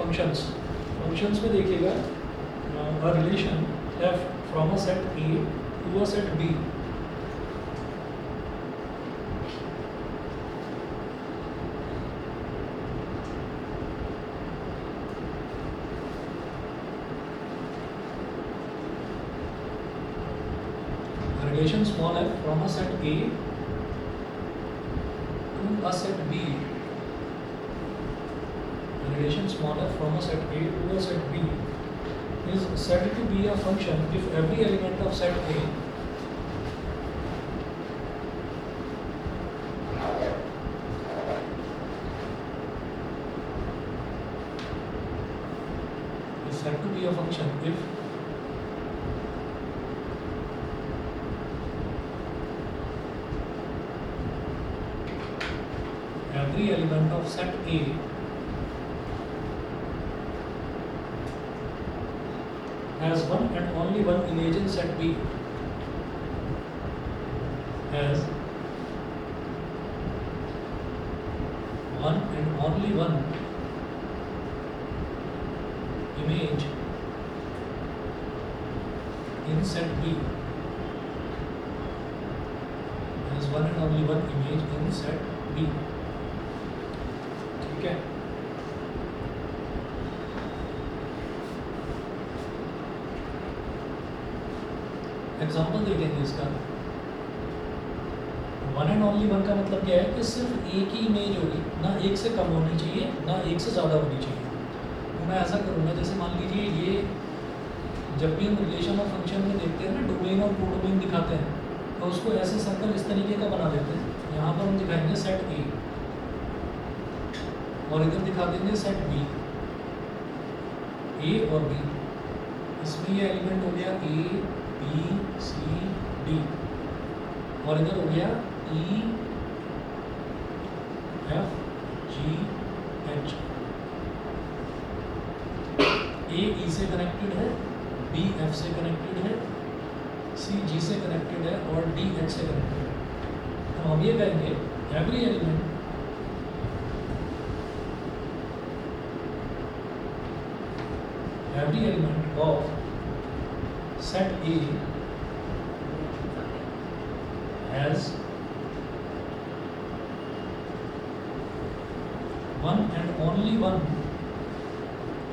Functions में देखिएगा a relation f from a set A to a set B. Relation small f from a set A to a set B. Relation small f from a set A to a set B is said to be a function if every element of set A is said to be a function if every element of set A has one and only one image in set B. Has one and only one image in set B. Has one and only one image in set B. ठीक है. Example देखेंगे इसका. One and only one का मतलब क्या है कि सिर्फ एक ही इमेज होगी, ना एक से कम होनी चाहिए ना एक से ज़्यादा होनी चाहिए. तो मैं ऐसा करूँगा, जैसे मान लीजिए ये जब भी हम रिलेशन और फंक्शन में देखते हैं ना, डोमेन और को डोमेन दिखाते हैं, तो उसको ऐसे सर्कल इस तरीके का बना देते हैं. यहाँ पर हम दिखाएंगे सेट ए और इधर दिखा देंगे सेट बी. ए और बी, इसमें ये एलिमेंट हो गया ए बी सी डी और इधर हो गया ई एफ जी एच. ए ई से कनेक्टेड है, बी एफ से कनेक्टेड है, सी जी से कनेक्टेड है और डी एच से कनेक्टेड है. तो हम ये कहेंगे every element of set A has one and only one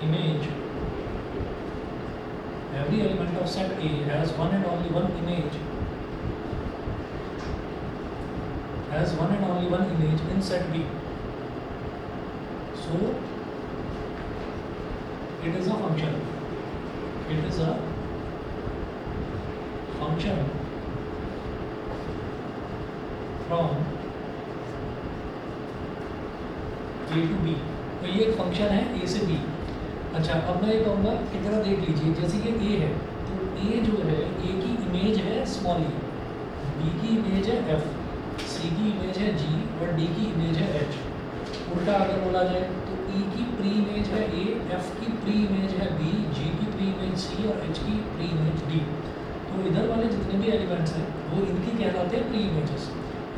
image. Every element of set A has one and only one image. Has one and only one image in set B. So it is a function. It is a function from A to B. तो ये एक function है A से B. अच्छा, अब मैं ये कहूँगा कि जरा देख लीजिए, जैसे कि A है तो A जो है, A की इमेज है स्मॉल e, B की इमेज है F, C की इमेज है G और D की इमेज है H. उल्टा अगर बोला जाए तो E की प्री इमेज है A, F की प्री इमेज है B, G की प्री इमेज C और H की प्री इमेज D. तो इधर वाले जितने भी एलिमेंट्स हैं वो इनकी कहलाते हैं प्री इमेजेस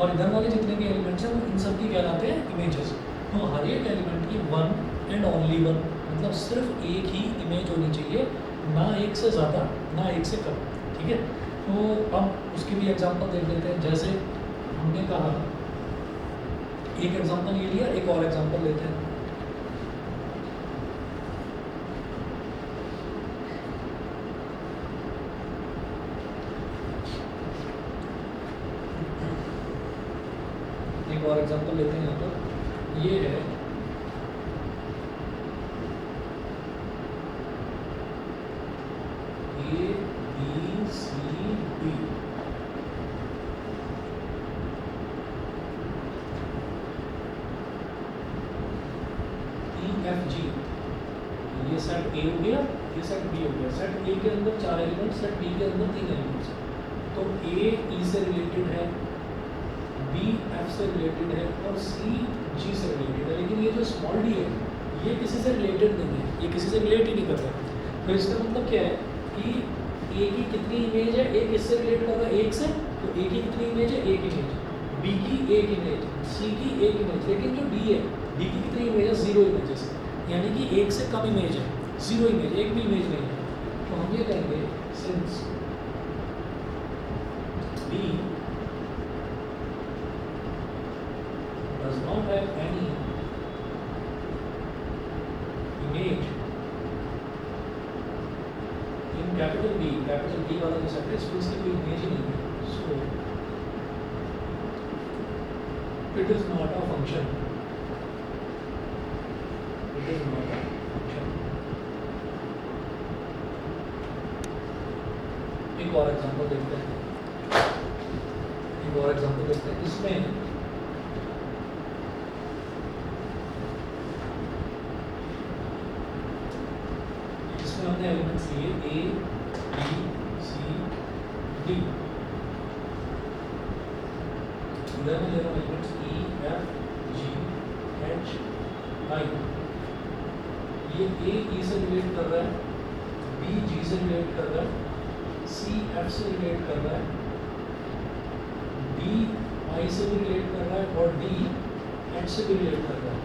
और इधर वाले जितने भी एलिमेंट्स हैं वो इन सब की कहलाते हैं इमेजेस. तो हर एक एलिमेंट की वन एंड ओनली वन, मतलब सिर्फ एक ही इमेज होनी चाहिए, ना एक से ज़्यादा ना एक से कम. ठीक है. तो अब उसकी भी एग्जांपल देख लेते हैं. जैसे हमने कहा, एक एग्जांपल ये लिया, एक और एग्जांपल लेते हैं. एक और एग्जांपल लेते हैं. यहाँ पर ये है A B C D. F G, ये सेट ए हो गया, ये सेट बी हो गया. सेट ए के अंदर 4 एलिमेंट, सेट बी के अंदर 3 एलिमेंट्स. तो ए ई से रिलेटेड है, बी एफ से रिलेटेड है और सी जी से रिलेटेड है. लेकिन ये जो स्मॉल डी है ये किसी से रिलेटेड नहीं है, ये किसी से रिलेट ही नहीं करता. तो इसका मतलब क्या है कि ए की कितनी इमेज है, ए किससे रिलेट कर रहा है, एक से. तो ए की कितनी इमेज है, एक इमेज. बी की एक इमेज, सी की एक इमेज. लेकिन जो डी है, डी की कितनी इमेज है, 0 इमेजेस. यानी कि एक से कम इमेज है, जीरो इमेज, एक भी इमेज नहीं है, तो हम ये कहेंगे since B does not have any image in capital B वाला जो सेट है इसमें इसकी कोई इमेज ही नहीं है, so it is not a function, it is not a function. एक और एग्जांपल देखते हैं, इसमें हमने एलिमेंट्स लिए A, B, C, D, इधर में ले रहा हूँ elements E, F, G, H, I, ये A E से रिलेट कर रहा है, B G से रिलेट कर रहा है, C F से रिलेट कर रहा है, D I से भी रिलेट कर रहा है और D H से भी रिलेट कर रहा है।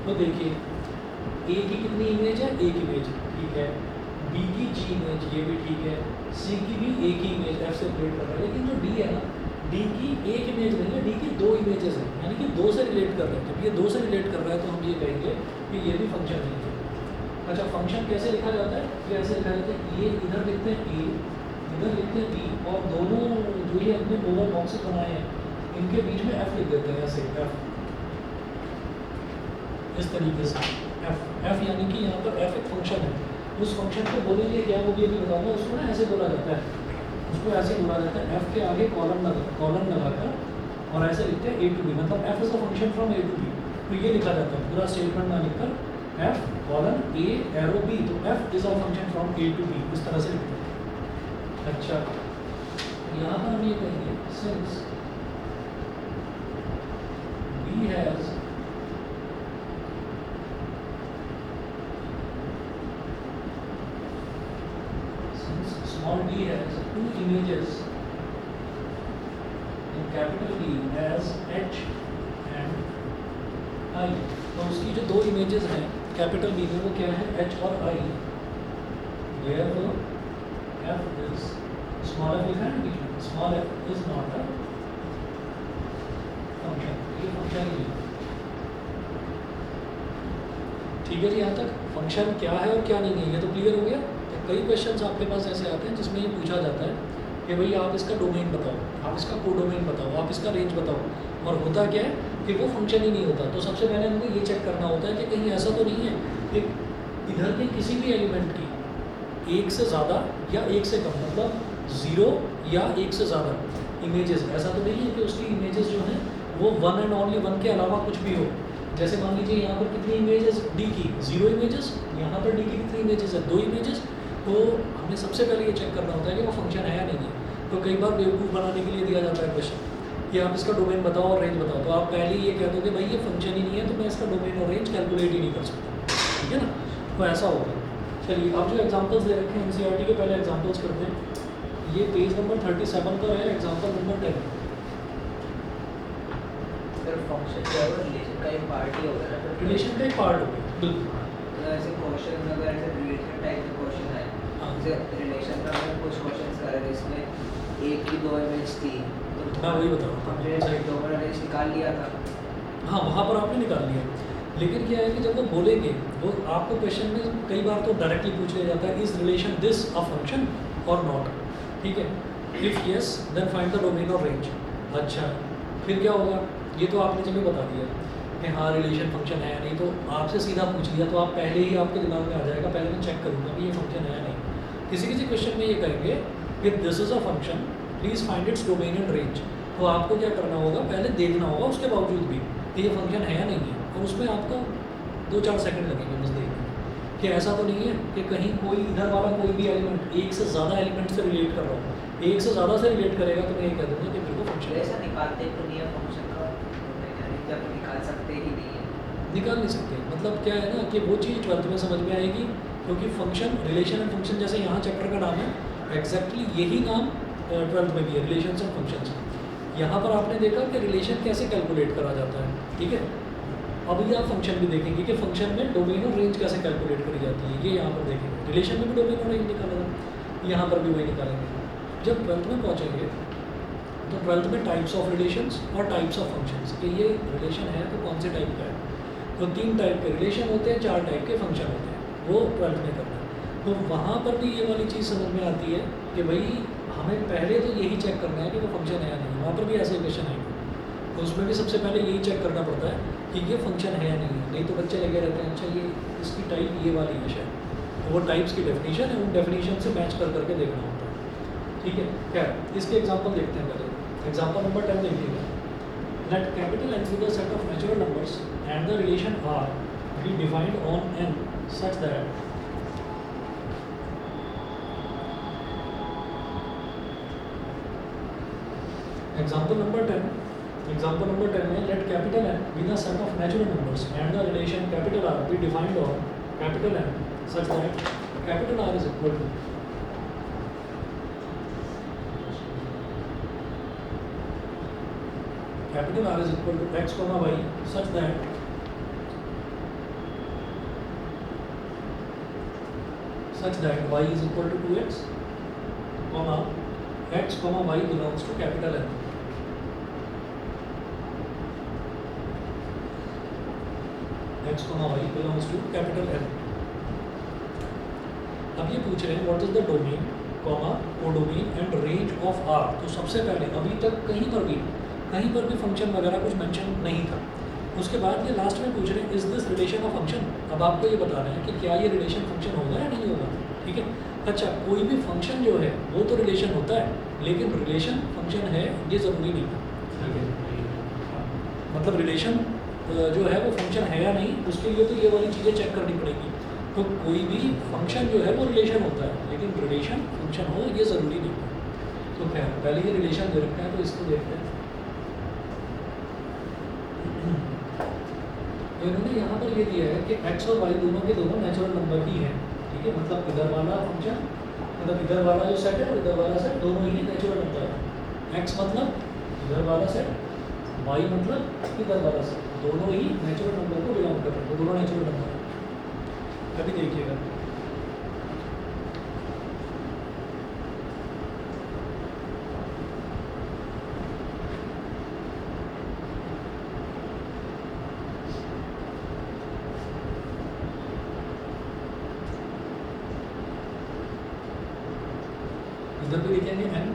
तो देखिए A की कितनी इमेज है, एक इमेज, ठीक है, B की G इमेज, ये भी ठीक है, C की भी A की इमेज F से रिलेट कर रहा है, लेकिन जो D है ना, D की एक इमेज नहीं है, D की दो इमेजेस हैं, यानी कि दो से रिलेट कर रहे हैं। जब ये दो से रिलेट कर रहा है तो हम ये कहेंगे कि ये भी फंक्शन नहीं है। अच्छा, फंक्शन कैसे लिखा जाता है, ये ऐसे लिखा जाता है, ये इधर लिखते हैं A, इधर लिखते हैं B, और दोनों जो ये अपने ओवर बॉक्सेस बनाए हैं इनके बीच में F लिख देते हैं, ऐसे F, इस तरीके से F यानी कि यहाँ पर F एक फंक्शन है। उस फंक्शन को बोलेंगे क्या, वो भी अभी बताऊंगा। उसको ना ऐसे बोला जाता है, उसको ऐसे बोला जाता है, F के आगे कॉलम लगाकर और ऐसे लिखते हैं A to B, मतलब F is a function from A to B। तो ये लिखा जाता है पूरा स्टेटमेंट ना लिखकर F colon A arrow B, तो F is a function from A to B, इस तरह से लिखते हैं। अच्छा, यहाँ पर हम ये कहेंगे since B has small b has two images in capital B as H and I, तो उसकी जो दो इमेजेस हैं कैपिटल B में वो क्या है, H और I, therefore F is small f लिखा है ना, small f is not a function, ये फंक्शन ही है। ठीक है जी, यहाँ तक फंक्शन क्या है और क्या नहीं है ये तो क्लियर हो गया। कई क्वेश्चंस आपके पास ऐसे आते हैं जिसमें ये पूछा जाता है कि भाई आप इसका डोमेन बताओ, आप इसका कोडोमेन बताओ, आप इसका रेंज बताओ, और होता क्या है कि वो फंक्शन ही नहीं होता। तो सबसे पहले हमको ये चेक करना होता है कि कहीं ऐसा तो नहीं है कि इधर के किसी भी एलिमेंट की एक से ज़्यादा या एक से कम, मतलब ज़ीरो या एक से ज़्यादा इमेजेस, ऐसा तो नहीं है कि उसकी इमेजेस जो हैं वो वन एंड ओनली वन के अलावा कुछ भी हो। जैसे मान लीजिए यहाँ पर कितनी इमेजेस, D की ज़ीरो इमेजेस, यहाँ पर D की कितनी इमेजेस है, दो इमेजेस। तो हमें सबसे पहले ये चेक करना होता है कि वो फंक्शन है या नहीं है। तो कई बार बेवकूफ़ बनाने के लिए दिया जाता है क्वेश्चन कि आप इसका डोमेन बताओ और रेंज बताओ, तो आप पहले ये कह दो कि भाई ये फंक्शन ही नहीं है तो मैं इसका डोमेन और रेंज कैलकुलेट ही नहीं कर सकता, ठीक है ना। तो ऐसा होगा। चलिए, आप जो एग्जांपल्स दे रखे हैं NCERT के, पहले एग्जांपल्स करते हैं। ये पेज नंबर 37 पर है, एग्जांपल नंबर 10। फंक्शन जो है वो रिलेशन का एक पार्ट ही होगा ना, रिलेशन का एक पार्ट हो गया, बिल्कुल। ऐसे क्वेश्चन अगर ऐसे रिलेटेड टाइप के क्वेश्चन है, जैसे रिलेशन का अगर कुछ क्वेश्चन कर रहे हैं इसमें एक की दो इमेज थी, तो मैं वही बता रहा हूँ, हमने दो का रेंज निकाल लिया था। हाँ, वहाँ पर आपने निकाल लिया, लेकिन क्या है कि जब वो बोलेंगे वो आपको क्वेश्चन में कई बार तो डायरेक्टली पूछ लिया जाता है, is relation this a function और नॉट, ठीक है। If yes then find the domain और रेंज। अच्छा, फिर क्या होगा, ये तो आपने चलो बता दिया कि हाँ रिलेशन फंक्शन है या नहीं, तो आपसे सीधा पूछ लिया तो आप पहले ही आपके दिमाग में आ जाएगा, पहले मैं चेक करूँगा कि ये फंक्शन है या नहीं। किसी किसी क्वेश्चन में ये कहेंगे कि this is a function, please find its domain and range. तो आपको क्या करना होगा, पहले देखना होगा उसके बावजूद भी कि ये फंक्शन है या नहीं है, और उसमें आपको 2-4 सेकंड लगेंगे बस देखने कि ऐसा तो नहीं है कि कहीं कोई इधर वाला कोई भी एलिमेंट एक से ज़्यादा एलिमेंट से रिलेट कर रहा हो, एक से ज़्यादा से रिलेट करेगा तो मैं ये कह दूँगा कि मेरे को फंक्शन ऐसा निकालते तो नहीं है फंक्शन का, जब निकाल सकते ही नहीं है, निकाल नहीं सकते। मतलब क्या है ना कि वो चीज़ 12th में समझ में आएगी, क्योंकि फंक्शन, रिलेशन एंड फंक्शन जैसे यहाँ चैप्टर का नाम है, एग्जैक्टली यही नाम 12th में भी है, रिलेशंस एंड फंक्शंस। यहाँ पर आपने देखा कि रिलेशन कैसे कैलकुलेट करा जाता है, ठीक है। अब ये आप फंक्शन भी देखेंगे कि फंक्शन में डोमेन और रेंज कैसे कैलकुलेट करी जाती है, ये यहाँ पर देखेंगे। रिलेशन में भी डोमेन और रेंज निकाला था, यहाँ पर भी वही निकालेंगे। जब 12th में पहुँचेंगे तो 12th में टाइप्स ऑफ रिलेशंस और टाइप्स ऑफ फंक्शंस, कि ये रिलेशन है तो कौन से टाइप का है। तो 3 टाइप के रिलेशन होते हैं, 4 टाइप के फंक्शन होते हैं, वो 12th में करना है। तो वहाँ पर भी ये वाली चीज़ समझ में आती है कि भाई हमें पहले तो यही चेक करना है कि वो फंक्शन है या नहीं। वहाँ पर भी ऐसे क्वेश्चन आएंगे तो उसमें भी सबसे पहले यही चेक करना पड़ता है कि ये फंक्शन है या नहीं है। नहीं तो बच्चे लगे रहते हैं अच्छा ये इसकी टाइप ये वाली है शायद, तो वो टाइप्स की डेफिनेशन है, उन डेफिनेशन से मैच कर करके देखना होता है। ठीक है, खैर इसके एग्जांपल देखते हैं पहले। एग्जांपल नंबर 10 देखिएगा। Late capital N be the set of natural numbers and the relation R be defined on N such that example number 10 में let capital N be the set of natural numbers and the relation capital R be defined on capital N such that capital R is equal to capital R is equal to x comma y such that y is equal to 2x comma x comma y belongs to capital N. x comma y belongs to capital N. अब ये पूछ रहे हैं what is the domain comma codomain and range of R। तो सबसे पहले अभी तक कहीं पर भी फंक्शन वगैरह कुछ मेंशन नहीं था। उसके बाद ये लास्ट में पूछ रहे हैं is this relation of function. अब आपको ये बताना है कि क्या ये रिलेशन फंक्शन होगा या नहीं होगा। ठीक है, अच्छा कोई भी फंक्शन जो है वो तो रिलेशन होता है, लेकिन रिलेशन फंक्शन है ये ज़रूरी नहीं है। ठीक है, मतलब रिलेशन जो है वो फंक्शन है या नहीं, उसके लिए तो ये वाली चीज़ें चेक करनी पड़ेगी। तो कोई भी फंक्शन जो है वो रिलेशन होता है, लेकिन रिलेशन फंक्शन हो ये ज़रूरी नहीं है। तो खैर पहले ये रिलेशन दे रखते हैं, तो इसको देखते हैं। तो इन्होंने यहाँ पर ये दिया है कि x और y दोनों के दोनों नेचुरल नंबर ही हैं। ठीक है, मतलब इधर वाला फंक्शन, मतलब इधर वाला जो सेट है और इधर वाला सेट दोनों ही नेचुरल नंबर है। x मतलब इधर वाला सेट, y मतलब इधर वाला सेट, दोनों ही नेचुरल नंबर को बिलोंग करते हैं, दोनों नेचुरल नंबर है। अभी देखिएगा इधर भी लिखेंगे n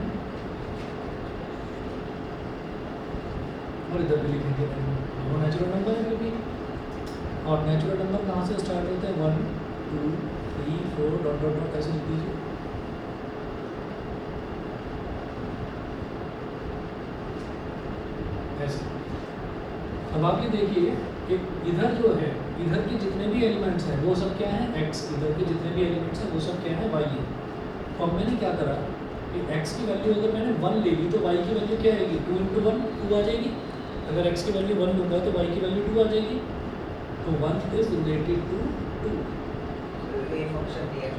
और इधर भी लिखेंगे n, दोनों नेचुरल नंबर है क्योंकि, और नेचुरल नंबर कहाँ से स्टार्ट होते हैं 1 2 3 4 डॉट डॉट डॉट ऐसे लिख दीजिए। ऐसे अब आप ये देखिए कि इधर जो है, इधर के जितने भी एलिमेंट्स हैं वो सब क्या हैं x, इधर के जितने भी एलिमेंट्स हैं वो सब क्या है y है। तो अब मैंने क्या करा कि x की वैल्यू अगर मैंने 1 ले ली तो y की वैल्यू क्या आएगी 2 × 1 2 आ जाएगी। अगर x की वैल्यू 1 लूँगा तो y की वैल्यू 2 आ जाएगी। तो 1 इज रिलेटेड टू 2। ये फंक्शन दिया है,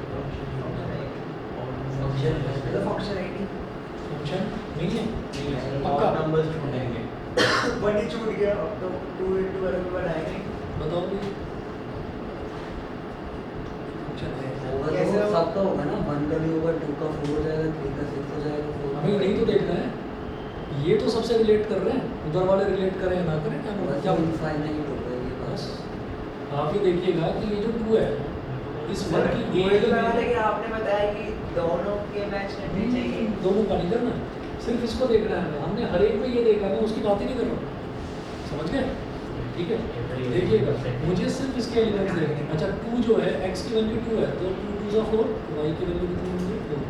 फंक्शन है नहीं, फंक्शन नहीं है और नंबर्स ढूंढेंगे। वन ही छूट गया, अब तो 2 × 1 आएगा। बताओ भी फंक्शन है होगा कैसे तो होगा? सबका होगा ना, 1 का भी होगा, 2 का 4 हो जाएगा, 3 का 6 हो जाएगा, 4 हमें नहीं तो देखना है, ये तो सबसे रिलेट कर रहे हैं, उधर वाले रिलेट करें या ना करें क्या इनफाइनाइट होगा ये बस। बस। आप ये देखिएगा कि ये जो 2 है इस वन की वही एक तो लगा था कि आपने बताया कि दोनों के मैच करने चाहिए। दोनों का नहीं करना, सिर्फ इसको देखना है। हमने हर एक में ये देखा है, मैं उसकी बात ही नहीं कर रहा हूँ, समझ गए। ठीक है, देखिएगा मुझे सिर्फ इसके एलिमेंट्स देखने हैं। अच्छा 2 जो है x की वैल्यू 2 है तो 2 2 ज़ा 4, y की वैल्यू कितनी होगी 4।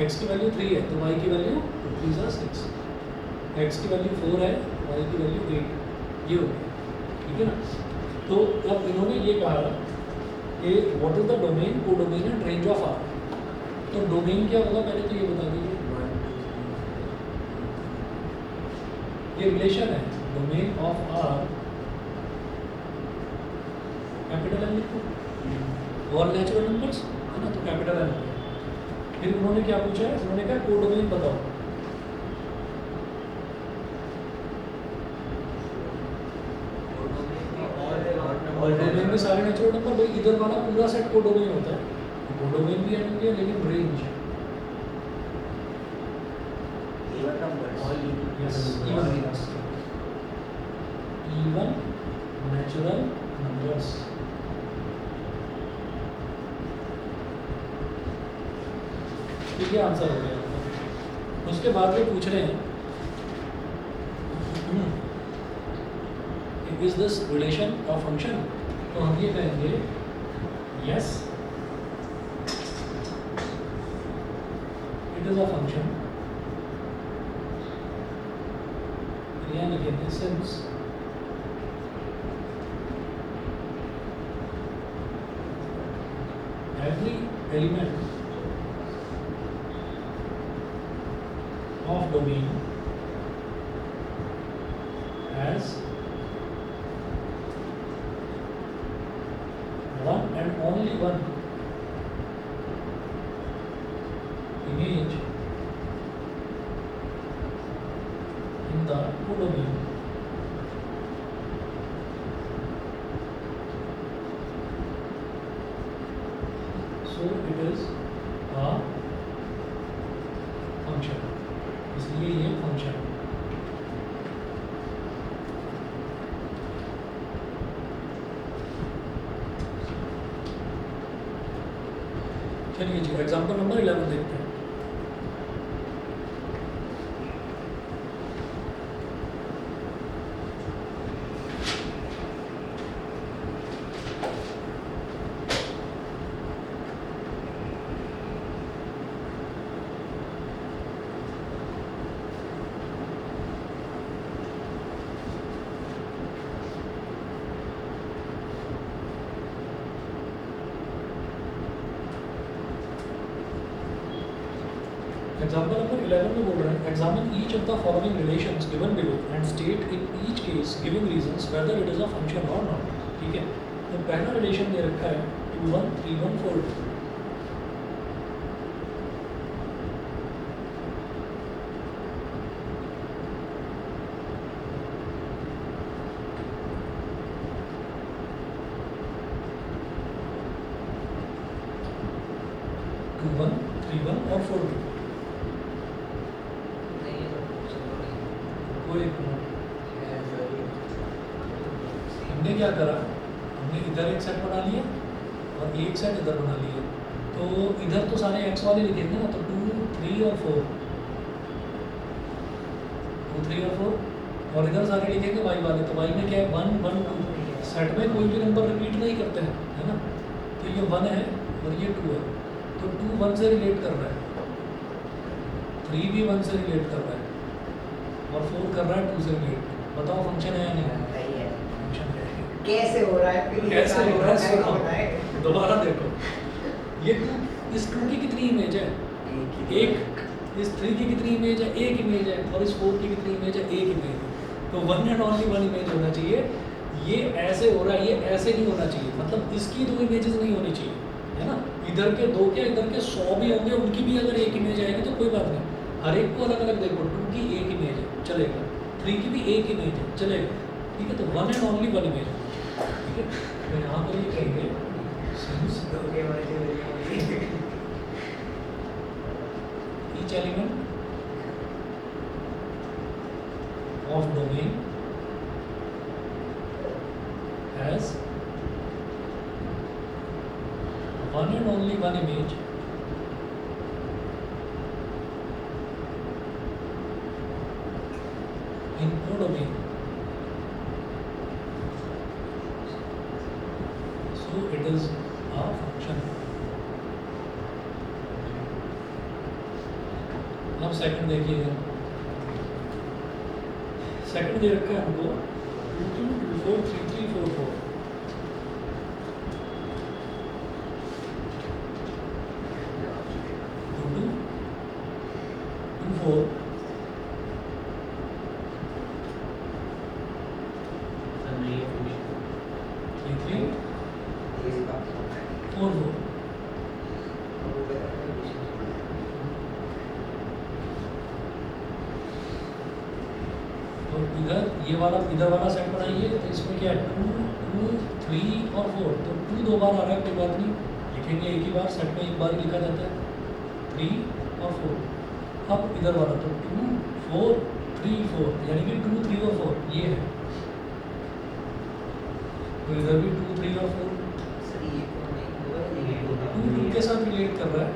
x की वैल्यू 3 है तो y की वैल्यू 2 3 ज़ा 6। x की वैल्यू 4 है, y की वैल्यू 8, ये हो गया। ठीक है ना, तो अब इन्होंने ये कहा कि what is the domain, codomain and range of R। तो डोमेन क्या होगा पहले तो ये बता दीजिए। ये रिलेशन है domain of R, capital N लिखो और नेचुरल नंबर्स है ना, तो कैपिटल N। फिर उन्होंने क्या पूछा है, उन्होंने कहा कोडोमेन बताओ। All डोमेन में सारे नेचुरल नंबर, भाई इधर वाला पूरा सेट कोडोमेन होता है, कोडोमेन भी ऐड हो गया, लेकिन range even numbers. Yes even natural numbers. ठीक है, आंसर हो गया। उसके बाद वो पूछ रहे हैं is this relation a function, तो हम ये कहेंगे yes it is a function, या लिखेंगे since every element of domain has one and only one image in the codomain. So it is a function, इसलिए ये फंक्शन। चलिए जी, एग्जाम्पल नंबर 11 देखते हैं। Example number 11 में बोल रहे हैं examine each of the following relations given below and state in each case giving reasons whether it is a function or not। ठीक है, तो पहला रिलेशन दे रखा है 2 1 3 1 4 2। टू 1 3 1 और 4 2। नहीं ये तो function तो नहीं कोई हमने क्या करा, हमने इधर एक सेट बना लिया और एक सेट इधर बना लिया, तो इधर तो सारे एक्स वाले लिखेंगे ना, तो 2 3 और 4 2 3 और 4, और इधर सारे लिखेंगे वाई वाले, तो वाई में क्या है 1 1 2। सेट में कोई भी नंबर रिपीट नहीं करते हैं, है ना, तो ये 1 है और ये 2 है, तो 2 1 से रिलेट कर रहा है, 3 भी 1 से रिलेट कर रहा है और 4 कर रहा है 2 से रिलेट। बताओ फंक्शन है या नहीं? नहीं है। फंक्शन है। कैसे हो रहा है फिर ये कैसे हो रहा है बताएगा, सुनो, बताएगा। दोबारा देखो, ये 2 इस 2 की कितनी इमेज है? एक। इस 3 की कितनी इमेज है? एक इमेज है। और इस 4 की कितनी इमेज है? एक इमेज है। तो one and only one image होना चाहिए। ये ऐसे हो रहा है, ये ऐसे नहीं होना चाहिए, मतलब इसकी 2 इमेजेस नहीं होनी चाहिए, है ना। इधर के 2 क्या, इधर के 100 भी होंगे, उनकी भी अगर एक इमेज आएगी तो कोई बात नहीं, हर एक को अलग अलग देखो। 2 की एक इमेज है, चलेगा। 3 की भी एक इमेज है, चलेगा। ठीक है, तो one and only one image है। ठीक है, तो यहाँ पर ये कहेंगे since each element of domain has one and only one image in codomain, so it is a function। अब सेकंड देखिएगा, सेकंड दे रखा है हमको 2 2 2 4 3 3 4 4। 2 2 2 4 3 3 4 4। तो इधर ये वाला, इधर वाला सेट बनाइए, तो इसमें क्या है 2 2 3 और 4, तो 2 2 बार आ रहा है, कोई बात नहीं, लिखेंगे एक ही बार, सेट में एक बार ही लिखा जाता है, 3 और 4। अब इधर वाला तो 2 4 3 4, यानी कि 2 3 और 4 ये है, तो इधर भी 2 3 और 4, सर ये तो नहीं होगा, ये 2 2 के साथ रिलेट कर रहा है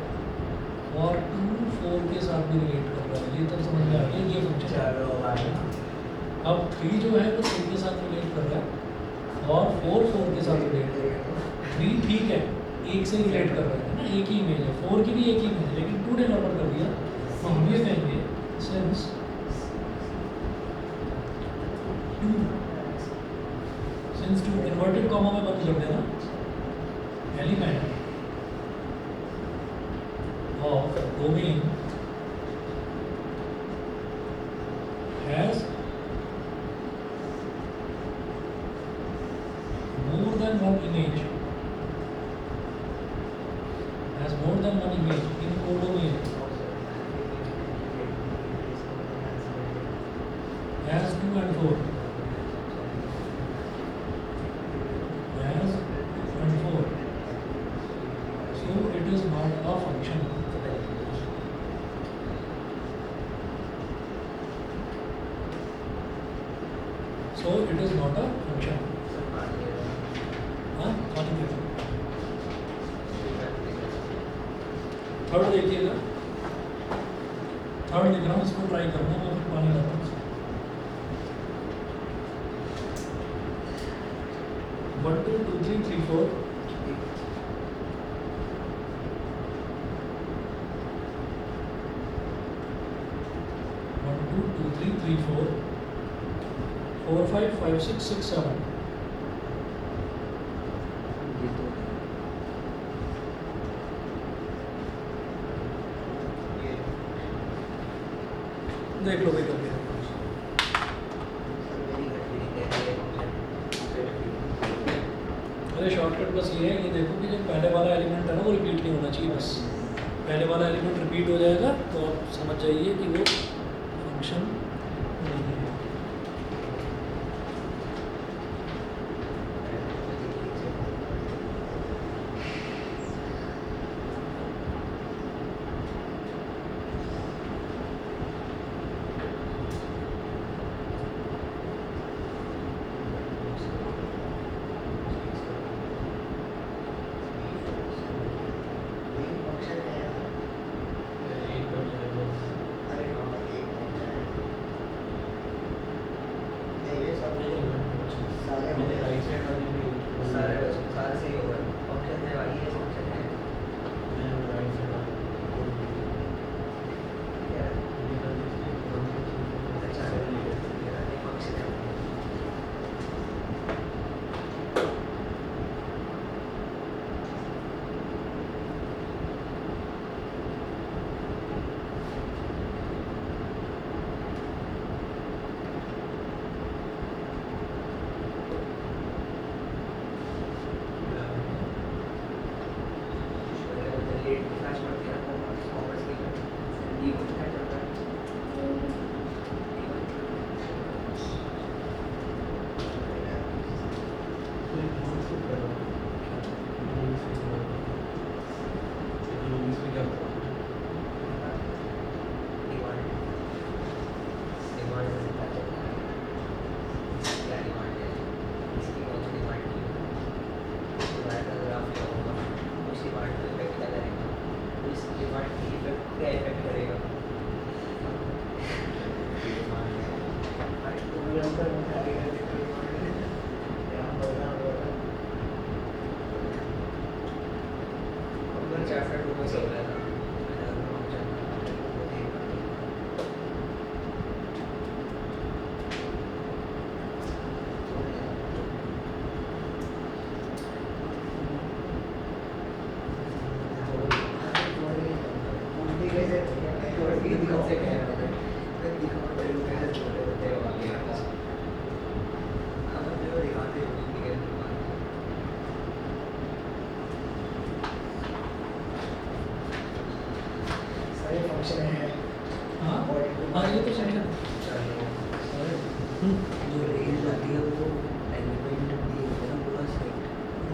और 2 4 के साथ भी रिलेट कर रहा है, ये तब समझ में आ गया ये फंक्शन। चलो भाई अब 3 जो है वो 3 के साथ रिलेट कर रहा है और 4 4 के साथ रिलेट कर रहा है। 3 ठीक है, एक से रिलेट कर रहा है ना, एक ही इमेज है, 4 की भी एक ही इमेज है, लेकिन 2 ने नॉट कर दिया, तो हम ये कहेंगे सिंस 2 इन्वर्टेड कॉमा में बंद कर देना, element of domain has more than one image, has more than one image in codomain, has 2 and 4, has 2 and 4, so it is not a function. So it is not a function. हाँ, पानी दे दो। Third देखिएगा, third लिख रहा हूँ, इसको try करना, मैं फिर पानी लाता हूँ। 1 2 2 3 3 4, 1 2 2 3 3 4, 4 5 5 6 6 7, ये तो देख लो भाई करके। अरे शॉर्टकट बस ये है, ये देखो कि जो पहले वाला एलिमेंट है ना वो रिपीट नहीं होना चाहिए, बस पहले वाला एलिमेंट रिपीट हो जाएगा तो आप समझ जाइए कि वो फंक्शन नहीं है। सारे सही होगा, ऑप्शन है भाई, ये ऑप्शन है क्या अच्छा ये फंक्शन है।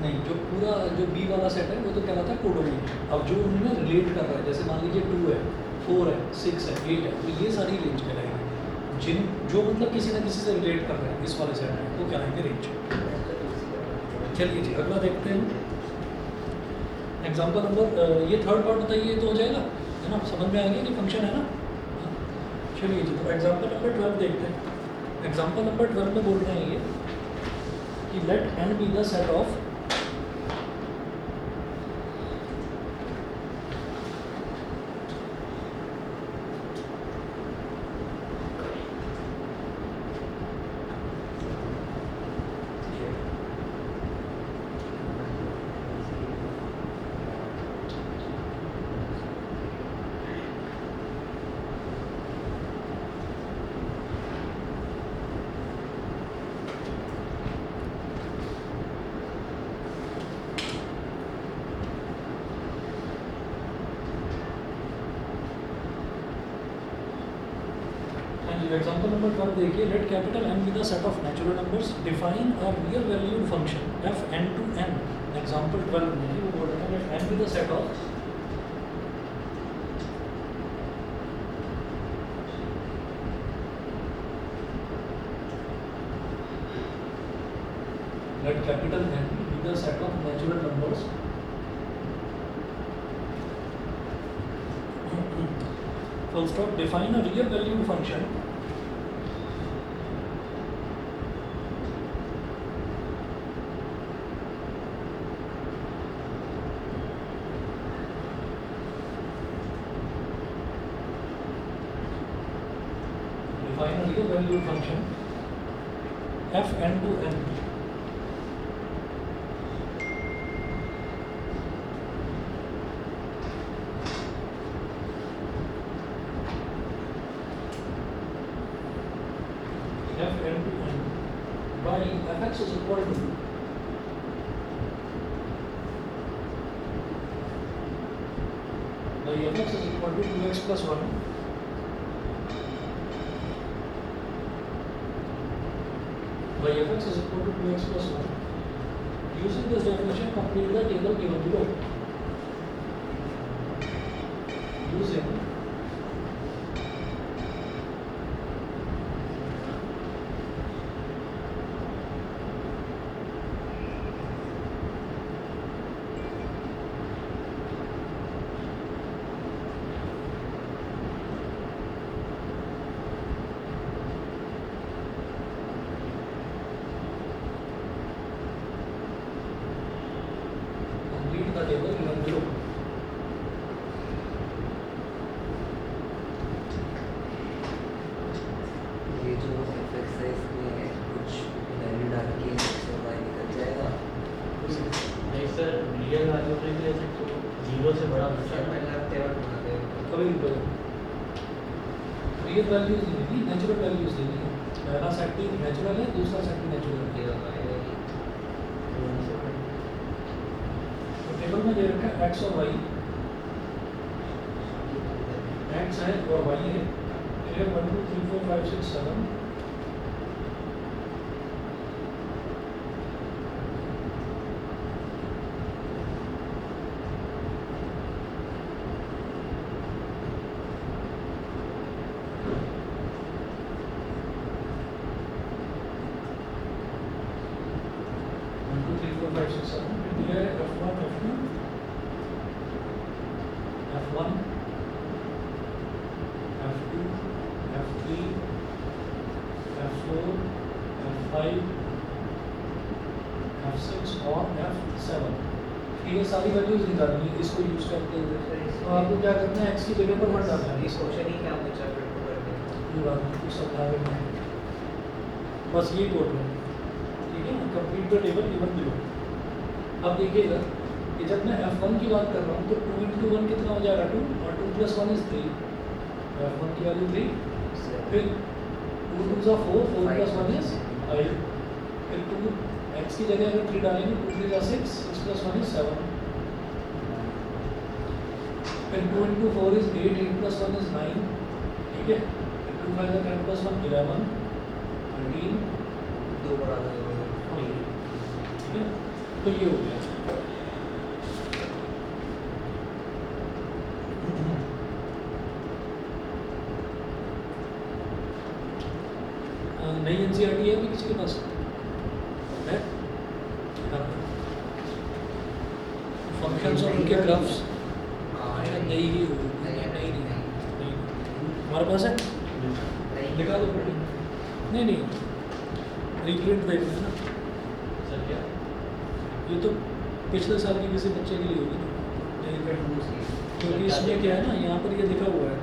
नहीं, जो पूरा जो बी वाला सेट है वो तो कहलाता है कोडोमेन। अब जो उनमें रिलेट कर रहा है, जैसे मान लीजिए 2 है, 4 है, 6 है, 8 है, तो ये सारी रेंज कहलाएगी। जिन जो मतलब किसी ना किसी से रिलेट कर रहे हैं इस वाले सेट में, वो कहलाएंगे रेंज। चलिए जी, अगला देखते हैं। एग्जाम्पल नंबर, ये थर्ड पार्ट बताइए तो हो जाएगा, है ना, समझ में आ गया कि फंक्शन है ना। चलिए जी, तो एग्जाम्पल नंबर 12 देखते हैं। एग्जाम्पल नंबर 12 में बोल रहे हैं ये कि let n be the set of example number 12 देखिए, let capital n be the set of natural numbers, define a real valued function f n to n। Example 12 में वो बोल रहे हैं let n be the set of let capital N be the set of natural numbers full stop, define a real valued function valued function f n to n f n to n by fx is equal to fx is equal to 2x plus 1 by fx is equal to 2x plus 1. Using this definition, complete the table given below. Using the table given below. ये जो fx है इसमें कुछ value डाल के x और y निकल जाएगा। नहीं सर, रियल वैल्यू होने के लिए तो 0 से बड़ा बच्चा सर पहले आप टेबल बना दें। कभी भी रियल वैल्यूज नहीं दी, नेचुरल वैल्यूज देनी है। पहला सेट भी नेचुरल है, दूसरा सेट भी नेचुरल है। तो टेबल में दे रखा है x और y, x है और y है। ये 1 2 3 4 5 6 7 ये सारी वैल्यूज निकालनी है इसको यूज करते हुए। तो आपको क्या करना है, x की जगह पर 1 डालना है। इस क्वेश्चन ही क्या बचा फिर तो करने ये बात कुछ समझा रहे हैं, बस ये बोल रहे हैं, ठीक है ना। Complete the table given below. अब देखिएगा कि जब मैं f1 की बात कर रहा हूँ तो 2 into 1 कितना हो जाएगा 2, और 2 plus 1 is 3, f1 की वैल्यू 3, फिर 2 2 is 4, 4 plus 1 is 5, फिर 2 x की जगह अगर 3 डालेंगे 2 3 is 6, 6 plus 1 is 7, फिर 2 into 4 is 8, 8 plus 1 is 9, ठीक है। फिर 2 5 is 10 plus 1 11, 13, दो बड़ा देगा। ठीक है। तो ये हो गया। नई एनसीईआरटी है अभी किसी के पास है? फंक्शंस और उनके ग्राफ्स शायद नई ही होगी। नहीं हमारे पास है, दिखा दो। नहीं रिप्रिंट देख रहे हैं ना सर क्या ये तो पिछले साल की किसी बच्चे के लिए होगी ना नई रिप्रिंट, क्योंकि इसमें क्या है ना यहाँ पर ये लिखा हुआ है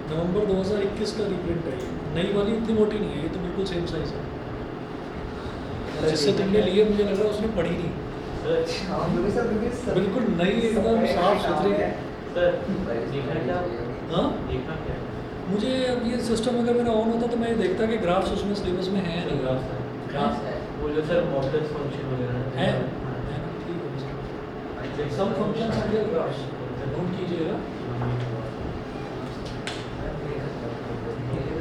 नवंबर 2021 का रिप्रिंट है ये। नई वाली इतनी मोटी नहीं है, ये तो बिल्कुल सेम साइज है। जिससे तुमने लिए मुझे लग रहा है उसने पढ़ी नहीं, सर बिल्कुल नई एकदम साफ सुथरी। सर देखा क्या हाँ देखा क्या मुझे अब ये सिस्टम अगर मेरा ऑन होता तो मैं ये देखता कि ग्राफ्स उसमें सिलेबस में है या नहीं। ग्राफ है वो जो सर मॉडल्स फंक्शन वगैरह है ना? ठीक है सब फंक्शन अंडर ग्राफ्स नोट कीजिएगा,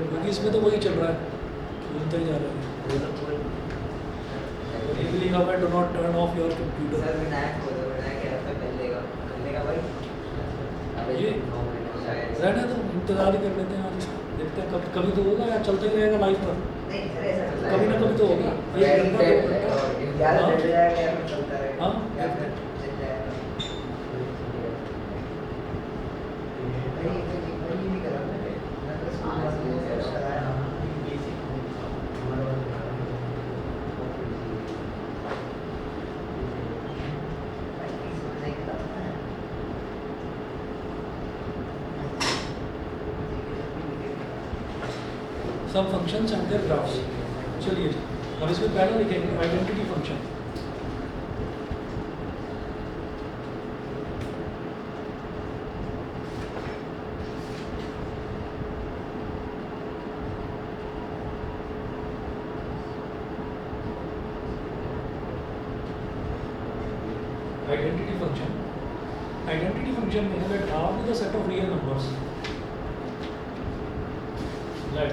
क्योंकि इसमें तो वही चल रहा है, घूमता ही जा रहा है। ये भी लिखा हुआ है do not turn off your computer. Sir Vinayak को तो विनायक ऐसा कर लेगा भाई। ये रहने दो, इंतजार ही कर लेते हैं आज, देखते हैं कब कभी तो होगा या चलते ही रहेगा लाइफ पर। नहीं सर ऐसा चलता है। कभी ना कभी तो होगा। एक घंटा, घंटा, 2 घंटा। या तो हाँ। चल जाएगा या फिर चलता रहेगा। हाँ। या फिर चल जाएगा। नहीं ये नहीं करा मैंने। मैं तो स्कूल में सर्च कराया। नहीं करा मैं। सब फंक्शंस एंड देयर ग्राफ्स। चलिए और इसमें पहला लिखेंगे identity function. Identity function means that R is a set of real numbers. Let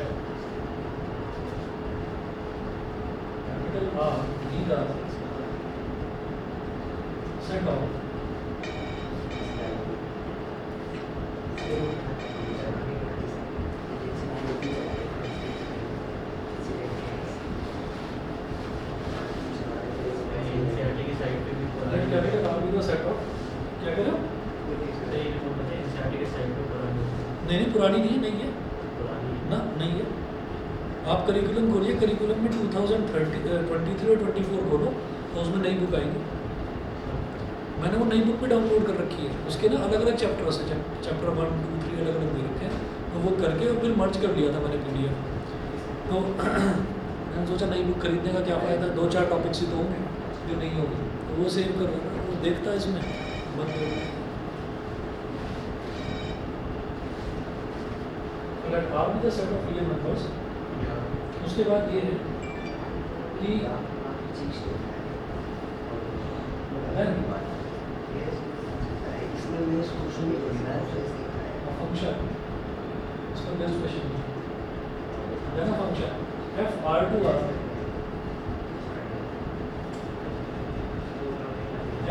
capital R be the set of NCERT की साइड पे भी let capital R be the set of क्या कह रहे हो? नहीं वो पता है एनसीईआरटी के साइड पे पुरानी नहीं पुरानी नहीं है पुरानी ना नहीं है। आप करिकुलम खोलिए, करिकुलम में 2023 और 24 खोलो तो उसमें नई बुक आएगी। मैंने वो नई बुक भी डाउनलोड कर रखी है, उसके ना अलग अलग चैप्टर्स है, चैप्टर 1, 2, 3 अलग अलग दे रखे हैं, तो वो करके और फिर मर्ज कर लिया था मैंने PDF। तो मैंने सोचा नई बुक खरीदने का क्या फ़ायदा, 2-4 टॉपिक्स ही तो होंगे जो नहीं होगी, तो वो सेव कर रहा था, वो देखता है इसमें बंद हो गया। Let R be the set of real numbers। उसके बाद ये है कि इसमें मैं सोचूं नहीं पड़ना है। फंक्शन इसका बेस्ट क्वेश्चन है ना, function f r to r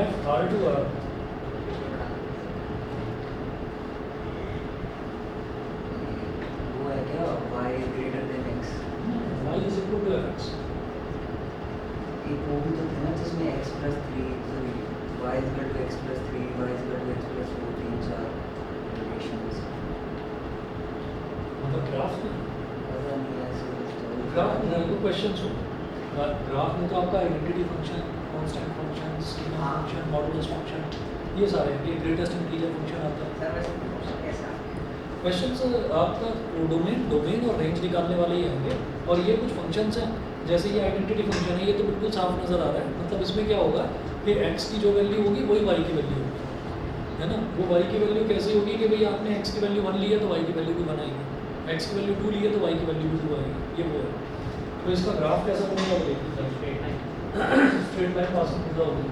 f r to r वो है क्या y greater than x। y is equal to fx। एक वो भी तो था ना जिसमें x plus 3 sorry y is equal to x plus 3 y is equal to x plus 4 3 4 relations. मतलब ग्राफ में पता नहीं ऐसे ग्राफ में तो क्वेश्चंस हो, ग्राफ में तो आपका आइडेंटिटी फंक्शन, कांस्टेंट फंक्शन, सीमा हाँ। फंक्शन, मॉडुलस फंक्शन, ये सारे हैं। ये ग्रेटेस्ट इंटीजर फंक्शन आता है। सर वैसे क्वेश्चन कैसा क्वेश्चंस आपका डोमेन और रेंज निकालने वाले ही होंगे, और ये कुछ फंक्शंस हैं जैसे ये आइडेंटिटी फंक्शन है, ये तो बिल्कुल साफ नज़र आ रहा है। मतलब इसमें क्या होगा कि x की जो वैल्यू होगी वही y की वैल्यू होगी, है ना। वो y की वैल्यू कैसी होगी कि भाई आपने x की वैल्यू 1 ली है तो y की वैल्यू भी 1 आएगी, x की वैल्यू 2 ली है तो y की वैल्यू भी 2 आएगी, ये वो है। तो इसका ग्राफ कैसा बनेगा वो देखिए, स्ट्रेट लाइन पासिंग पूरा होगी।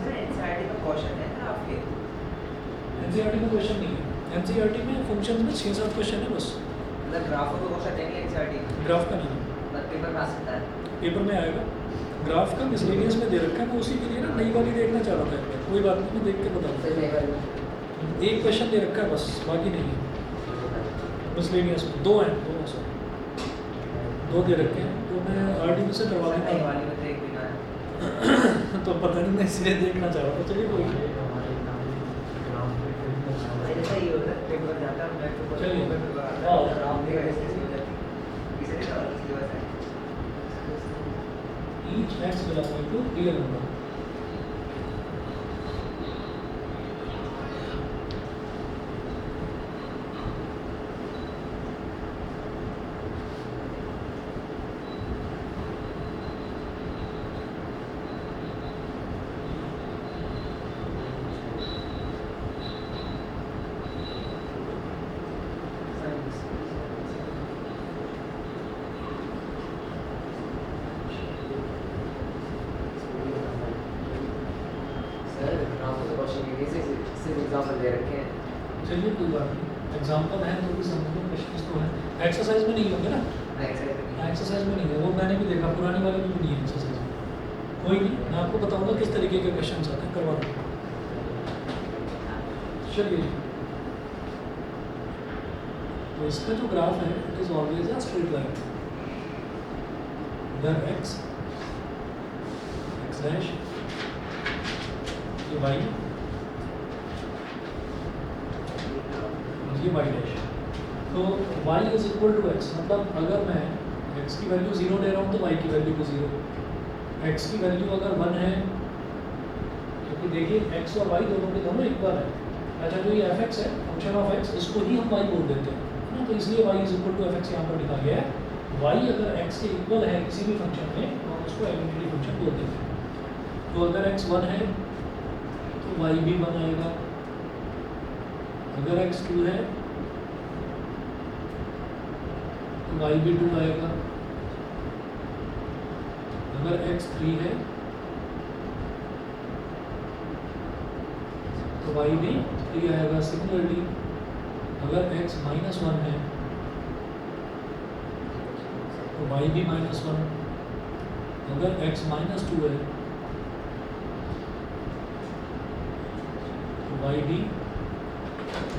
सर एनसीईआरटी का क्वेश्चन है ना आपके एनसीईआरटी में क्वेश्चन नहीं है, एनसीईआरटी में फंक्शंस में 6-7 क्वेश्चन है बस। ग्राफ को क्वेश्चन देंगे एनसीईआरटी ग्राफ का नहीं, पर पेपर में आ सकता है। पेपर में आएगा। ग्राफ का मिसलेनियस में दे रखा है, मैं उसी के लिए ना नई वाली देखना चाह रहा था एक बार। कोई बात नहीं, मैं देख के बताऊँ। फिर मैं करूँ एक क्वेश्चन दे रखा है बस, बाकी नहीं है मिसलेनियस में। दो हैं, दो सॉरी, दो दे रखे हैं, तो मैं आरडीबी से करवा नहीं देता वाली में तो एक बिना है। हूँ। तो पता नहीं, मैं इसलिए देखना चाह रहा था। चलिए कोई नहीं। ऐसा ही होता है, पेपर जाता है मैं तो चलिए। राउंड देगा इसके हो जाती है। इसलिए तो इसकी बात है। Each x belonging to real number. Sir graph को क्वेश्चन के लिए सिर्फ एग्जांपल दे रखे हैं। चलिए कोई बात नहीं, एग्जाम्पल है तो भी समझो, क्वेश्चन तो है। एक्सरसाइज में नहीं होंगे ना, एक्सरसाइज में नहीं है, वो मैंने भी देखा, पुरानी वाली में भी नहीं है एक्सरसाइज में। कोई नहीं, मैं आपको बताऊंगा किस तरीके के क्वेश्चन आते हैं, करवा दूँगा। चलिए, तो इसका जो ग्राफ है it is always a straight line. Where X dash ये वाई, ये वाई डैश। तो y is equal to X, मतलब अगर मैं x की वैल्यू 0 ले रहा हूँ तो y की वैल्यू को 0, x की वैल्यू अगर 1 है, क्योंकि देखिए x और y दोनों के दोनों इक्वल है। अच्छा, जो ये fx है, फंक्शन ऑफ x, इसको ही हम y बोल देते हैं, है ना। तो इसलिए y is equal to fx यहाँ पर लिखा गया है। y अगर x के इक्वल है किसी भी फंक्शन में तो हम उसको आइडेंटिटी फंक्शन बोल देते हैं। तो अगर x 1 है तो y भी 1 आएगा, अगर x 2 है तो y भी 2 आएगा, अगर x 3 है तो y भी 3 आएगा। सिमिलरली अगर x -1 है तो y भी -1, अगर x -2 है तो y भी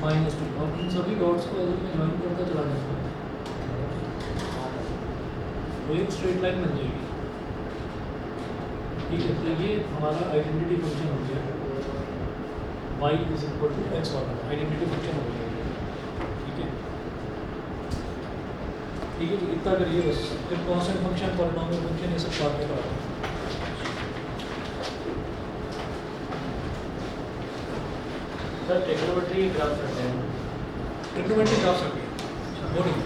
-2। और इन सभी डॉट्स को अगर मैं ज्वाइन करता चला जाता हूँ तो एक स्ट्रेट लाइन बन जाएगी। ठीक है, तो ये हमारा आइडेंटिटी फंक्शन हो गया, y is equal to X वाला आइडेंटिटी फंक्शन हो गया। ठीक है, ठीक है, तो इतना करिए बस। फिर कांस्टेंट फंक्शन, पॉलिनोमियल फंक्शन, ये सब बाद में करा। सर ट्रिग्नोमेट्री ग्राफ करते हैं। ट्रिग्नोमेट्री ग्राफ सकते हैं, वो नहीं।